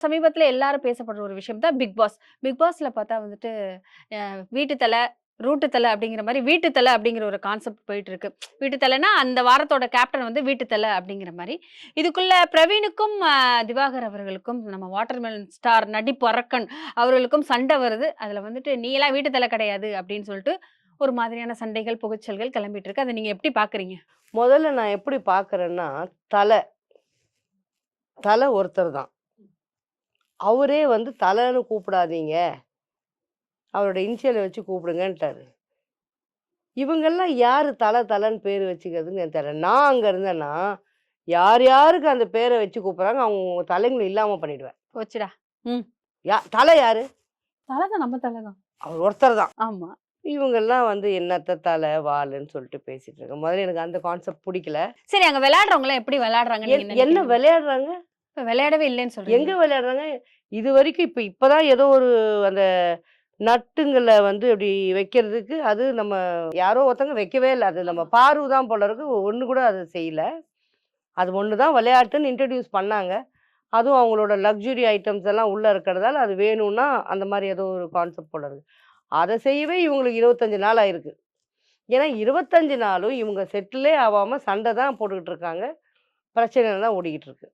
சமீபத்தில எல்லாரும் பேசப்படுற ஒரு விஷயம் தான் பிக் பாஸ். பிக் பாஸ்ல பார்த்தா வந்துட்டு வீட்டு தல, ரூட்டு தல அப்படிங்கிற மாரி வீட்டு தல அப்படிங்கிற ஒரு கான்செப்ட் போயிட்டு இருக்கு. வீட்டு தலனா அந்த வாரத்தோட கேப்டன் வந்து வீட்டு தல அப்படிங்கிற மாரி. இதுக்குள்ள பிரவீனுக்கும் திவாகர் அவர்களுக்கும் நம்ம வாட்டர்மெலன் ஸ்டார் நடிப்பு அரக்கன் அவர்களுக்கும் சண்டை வருது. அதுல வந்துட்டு நீலாம் வீட்டு தல கிடையாது அப்படின்னு சொல்லிட்டு ஒரு மாதிரியான சண்டைகள், புகைச்சல்கள் கிளம்பிட்டு இருக்கு. அத நீங்க எப்படி பார்க்குறீங்க? முதல்ல நான் எப்படி பார்க்குறேன்னா, தல தல ஒருத்தர் தான். அவரே வந்து தலன்னு கூப்பிடாதீங்க. அவரோட இனிஷியல வச்சு கூப்பிடுங்கன்ட்டாரு. இவங்கெல்லாம் யாரு தலன்னு பேரு வச்சுக்கிறதுன்னு எனக்கு தெரியல. நான் அங்க இருந்தேன்னா, யார் யாருக்கு அந்த பேர வச்சு கூப்பிடுறாங்க, அவங்க தலைங்கள இல்லாம பண்ணிடுவேன். போச்சுடா. ம். தல யாரு? தல தான் நம்ம தல தான். அவர் ஒருத்தர் தான். ஆமா. இவங்கெல்லாம் வந்து என்னத்த தல, வாலுன்னு சொல்லிட்டு பேசிட்டு இருக்காங்க. முதல்ல எனக்கு அந்த கான்செப்ட் புடிக்கல. சரி அங்க விளையாடுறவங்கலாம் எப்படி விளையாடுறாங்கன்னு நீங்க என்ன நினைக்கிறீங்க? விளையாடுறாங்க? இப்ப விளையாடவே இல்லன்னு எங்க சொல்றீங்களா? விளையாடுறாங்க? இதுவரைக்கும் இப்பதான் ஏதோ ஒரு அந்த நட்டுங்கள வந்து இப்டி வைக்கிறதுக்கு, அது நம்ம யாரோ ஒருத்தங்க வைக்கவே இல்ல. அது நம்ம பார்வ தான் போல இருக்கு. ஒண்ணு கூட அது செய்யல. அது ஒண்ணு தான் விளையாட்டுன்னு இன்ட்ரோடியூஸ் பண்ணாங்க. அதுவும் அவங்களோட லக்ஸுரி ஐட்டம்ஸ் எல்லாம் உள்ள இருக்கிறதால, அது வேணும்னா அந்த மாரி ஏதோ ஒரு கான்செப்ட் போல இருக்கு. அத செய்யவே இவங்களுக்கு 25 நாள் ஆயிருக்கு. ஏன்னா 25 நாளும் இவங்க செட்டிலே ஆவாம சண்ட தான் போட்டுக்கிட்டு இருக்காங்க. பிரச்சனைல தான் ஓடிக்கிட்டு இருக்கு.